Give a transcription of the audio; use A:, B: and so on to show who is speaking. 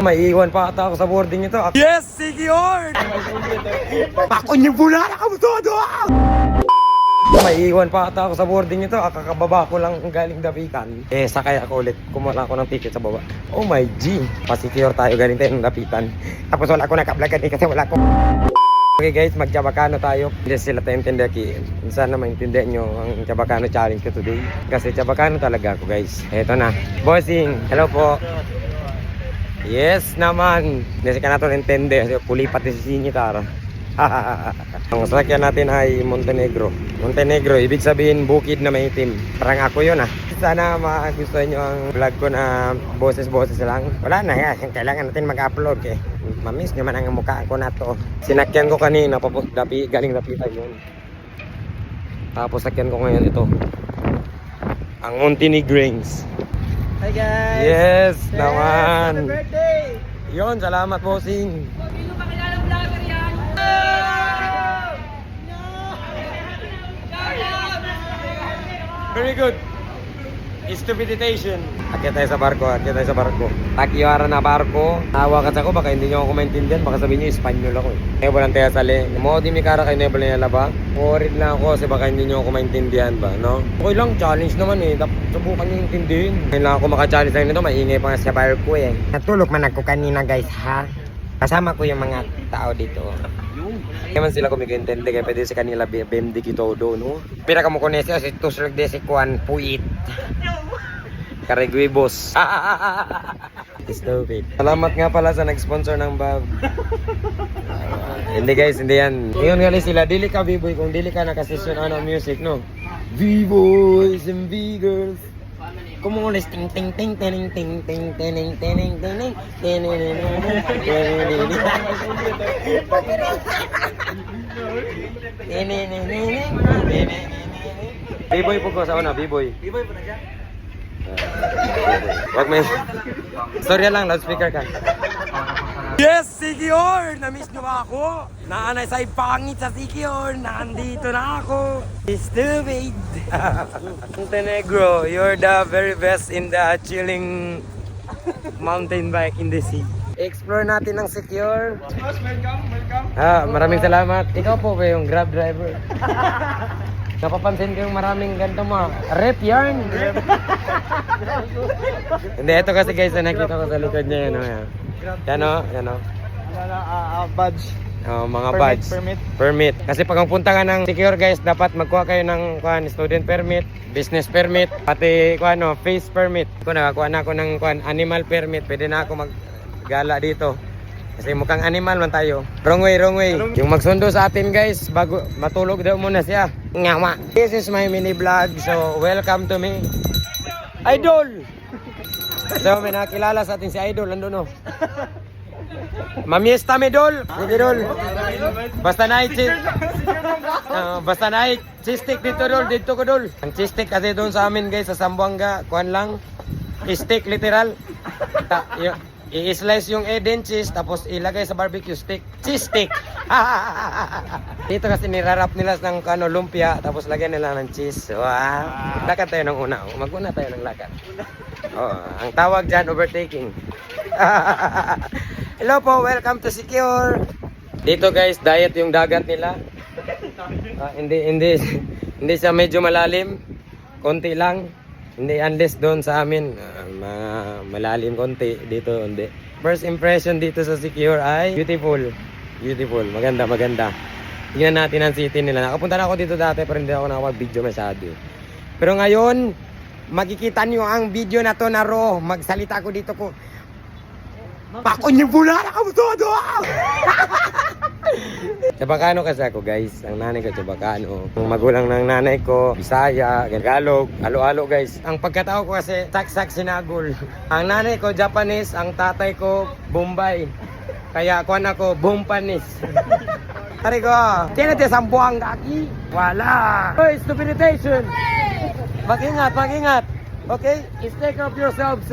A: May iwan pa ata ako sa boarding ito. Yes, Sigior! Ako niyo pula na kamo todo! May iwan pa ata ako sa boarding ito. Kakababa ko lang galing Dapitan. Sakay ako ulit. Kumuha ako ng ticket sa baba. Oh my G! Pa-secure tayo galing tayo ng Dapitan. Tapos wala ako nakablagad kasi wala ko. Okay guys, mag-Chabacano tayo. Hindi sila tayo intindihan. Sana maintindihan nyo ang Chabacano challenge ko today. Kasi Chabacano talaga ako guys. Eto na. Bossing! Hello po! Yes naman! Hindi ka na ito intindi. Pulipat si Sinyitara. Ang sasakyan natin ay Montenegro. Montenegro, ibig sabihin bukid na maitim. Parang ako yun Sana magustuhan nyo ang vlog ko na boses-boses lang. Wala na kailangan natin mag-upload mamiss nyo man ang mukha ko na to. Sinakyan ko kanina, galing Dapitan yun. Tapos sakyan ko ngayon ito. Ang Montenegrins.
B: Hi guys!
A: Yes,
B: Happy
A: naman!
B: birthday!
A: Yun, salamat bossing!
C: Sino pa kilalang vlogger yan?
A: Very good. Stupiditation. Akyat tayo sa barko, Takiwara na barko. Hawakan sa ko, baka hindi nyo ako maintindihan. Baka sabihin nyo, Espanyol ako Nebo lang tayo sali. Mo di mi kara kayo nebo na ba? Worried lang ako kasi baka hindi nyo ako maintindihan ba, no? Okay lang, challenge naman subukan nyo intindihin. Ngayon lang ako maka-challenge lang nito, maingay pa nga sa barko Natulog man ako kanina guys ha. Kasama ko yung mga tao dito. Kaya man sila kumikintindi kaya pwede sa kanila bemdi kito do no. Pira ka mo konesi si Tusrog de si Kuan Puit. Kareguibos. Stupid. Salamat nga pala sa nag-sponsor ng bag. Hindi guys, hindi yan. Ngayon nga sila, dili ka B-boy kung dili ka nakasesyon music no. B-boys and B-girls. Kumulis ting ting ting ting ting ting ting ting ting ting ting B-boy po ko sa una, B-boy.
B: B-boy po na dyan?
A: Wag may storya lang, loudspeaker ka. Yes, Sigior! Na-miss nyo ba ako? Naanay sa ipangit sa Sigior. Nandito na ako. Stupid! Montenegro, you're the very best in the chilling mountain bike in the sea. Explore natin ang Sigior.
B: Welcome!
A: Maraming salamat. Ikaw po ba yung Grab driver? Napapansin ko yung maraming ganito mo. Rep yarn! Hindi, ito kasi guys na nakita ko sa likod niya yan. Yan o.
B: Badge.
A: Mga
B: Permit,
A: badge.
B: permit.
A: Kasi pag punta ka ng Secure guys, dapat magkuha kayo ng student permit, business permit, pati face permit. Kung nakakuha na ako ng animal permit, pwede na ako maggala dito. Kasi mukhang animal man tayo. Wrong way. Yung magsundo sa atin guys, bago matulog daw muna siya. Ngawa. This is my mini vlog, so welcome to me. Idol! So may nakilala sa atin si Idol, nandun Mamiesta mi Dol. Sige Dol. Basta na chistik dito Dol, dito ko Dol. Ang chistik kasi doon sa amin guys, sa Zamboanga, kuan lang. Stick literal. I-slice yung Eden cheese tapos ilagay sa barbecue stick. Cheese stick. Dito kasi nirarap nila ng lumpia tapos lagyan nila ng cheese. Wow. Lakad tayo ng una. Maguna tayo ng lakad. Ang tawag dyan, overtaking. Hello po, welcome to Secure. Dito guys, diet yung dagat nila. Hindi siya medyo malalim. Konti lang. Hindi unless doon sa amin malalim konti, dito hindi. First impression dito sa Secure ay beautiful. Maganda. Tingnan natin ang city nila. Nakapunta na ako dito dati pero hindi ako nakapag-video masyado. Pero ngayon, makikita nyo ang video na to na raw. Magsalita ko dito ko. Pakon yung pula na kamo todo! Chabacano kasi ako guys. Ang nanay ko Chabacano. Ang magulang ng nanay ko Bisaya, Tagalog, halo-halo guys. Ang pagkatao ko kasi saksak sinagol. Ang nanay ko Japanese, ang tatay ko Bombay. Kaya kuan ako Bompanis. Tari ko, tinate sambuang daki. Wala. Hey, stupiditation. Mag-ingat. Okay? Take care of yourselves.